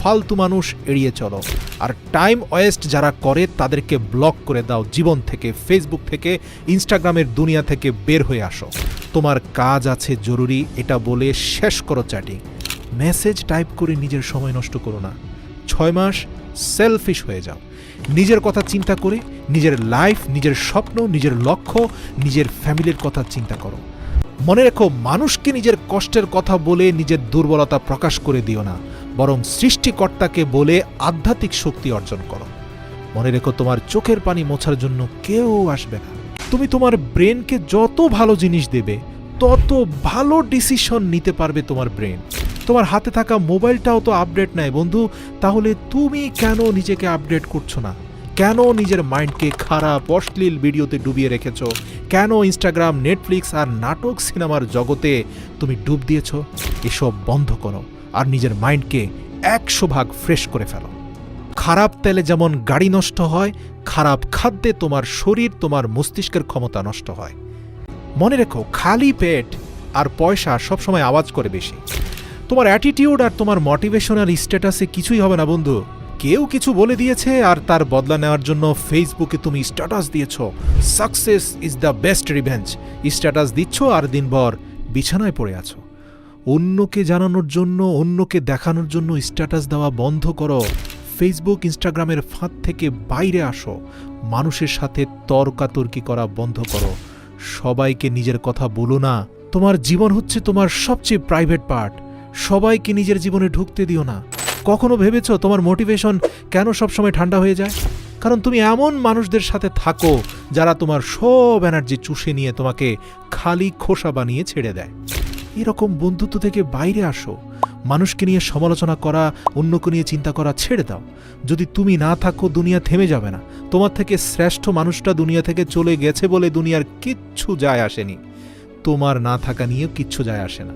ফালতু মানুষ এড়িয়ে চলো। আর টাইম ওয়েস্ট যারা করে তাদেরকে ব্লক করে দাও জীবন থেকে, ফেসবুক থেকে, ইনস্টাগ্রামের দুনিয়া থেকে বের হয়ে আসো। তোমার কাজ আছে জরুরি এটা বলে শেষ করো চ্যাটিং। মেসেজ টাইপ করে নিজের সময় নষ্ট করো না। 6 মাস সেলফিশ হয়ে যাও। নিজের কথা চিন্তা করে নিজের লাইফ, নিজের স্বপ্ন, নিজের লক্ষ্য, নিজের ফ্যামিলির কথা চিন্তা করো। মনে রেখো, মানুষকে নিজের কষ্টের কথা বলে নিজের দুর্বলতা প্রকাশ করে দিও না, বরং সৃষ্টিকর্তাকে বলে আধ্যাত্মিক শক্তি অর্জন করো। মনে রেখো, তোমার চোখের পানি মোছার জন্য কেউ আসবে না। তুমি তোমার ব্রেনকে যত ভালো জিনিস দেবে তত ভালো ডিসিশন নিতে পারবে তোমার ব্রেন। তোমার হাতে থাকা মোবাইলটাও তো আপডেট নেয় বন্ধু, তাহলে তুমি কেন নিজেকে আপডেট করছো না? কেন নিজের মাইন্ডকে খারাপ অশ্লীল ভিডিওতে ডুবিয়ে রেখেছ? কেন ইনস্টাগ্রাম, নেটফ্লিক্স আর নাটক সিনেমার জগতে তুমি ডুব দিয়েছ? এসব বন্ধ করো আর নিজের মাইন্ডকে 100 ভাগ ফ্রেশ করে ফেলো। খারাপ তেলে যেমন গাড়ি নষ্ট হয়, খারাপ খাদ্যে তোমার শরীর, তোমার মস্তিষ্কের ক্ষমতা নষ্ট হয়। মনে রেখো, খালি পেট আর পয়সা সবসময় আওয়াজ করে বেশি। তোমার অ্যাটিটিউড আর তোমার মোটিভেশনাল স্ট্যাটাসে কিছুই হবে না বন্ধু। কেউ কিছু বলে দিয়েছে আর তার বদলা নেওয়ার জন্য ফেসবুকে তুমি স্ট্যাটাস দিয়েছ success is the best revenge. Status দিচ্ছ আর দিনভর বিছানায় পড়ে আছো। অন্যকে জানানোর জন্য, অন্যকে দেখানোর জন্য স্ট্যাটাস দেওয়া বন্ধ করো। ফেসবুক, ইনস্টাগ্রামের ফাঁদ থেকে বাইরে আসো। মানুষের সাথে তর্কাতর্কি করা বন্ধ করো। সবাইকে নিজের কথা বলো না। তোমার জীবন হচ্ছে তোমার সবচেয়ে প্রাইভেট পার্ট। সবাইকে নিজের জীবনে ঢুকতে দিও না। কখনো ভেবেছো তোমার মোটিভেশন কেন সবসময় ঠান্ডা হয়ে যায়? কারণ তুমি এমন মানুষদের সাথে থাকো যারা তোমার সব এনার্জি চুষে নিয়ে তোমাকে খালি খোসা বানিয়ে ছেড়ে দেয়। এরকম বন্ধুত্ব থেকে বাইরে আসো। মানুষকে নিয়ে সমালোচনা করা, অন্যকে নিয়ে চিন্তা করা ছেড়ে দাও। যদি তুমি না থাকো দুনিয়া থেমে যাবে না। তোমার থেকে শ্রেষ্ঠ মানুষটা দুনিয়া থেকে চলে গেছে বলে দুনিয়ার কিচ্ছু যায় আসেনি। তোমার না থাকা নিয়েও কিচ্ছু যায় আসে না।